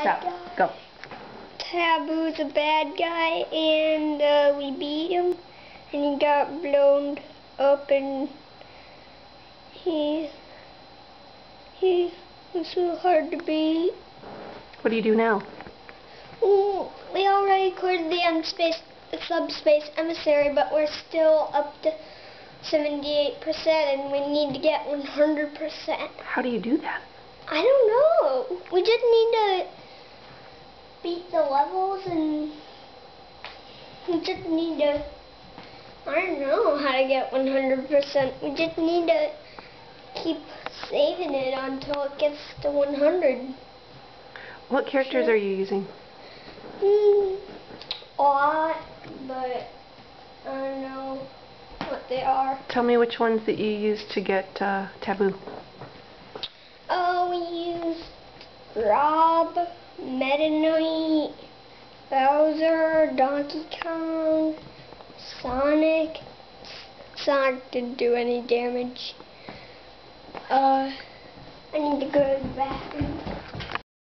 Stop. Go. Taboo's a bad guy, and we beat him, and he got blown up, and he was so hard to beat. What do you do now? We already cleared the subspace emissary, but we're still up to 78%, and we need to get 100%. How do you do that? I don't know. We just need to beat the levels, and we just need to, I don't know how to get 100%. We just need to keep saving it until it gets to 100. What characters are you using? A lot, but I don't know what they are. Tell me which ones that you used to get Taboo. We used Rob, Meta Knight, Bowser, Donkey Kong, Sonic. Sonic didn't do any damage. I need to go to the bathroom.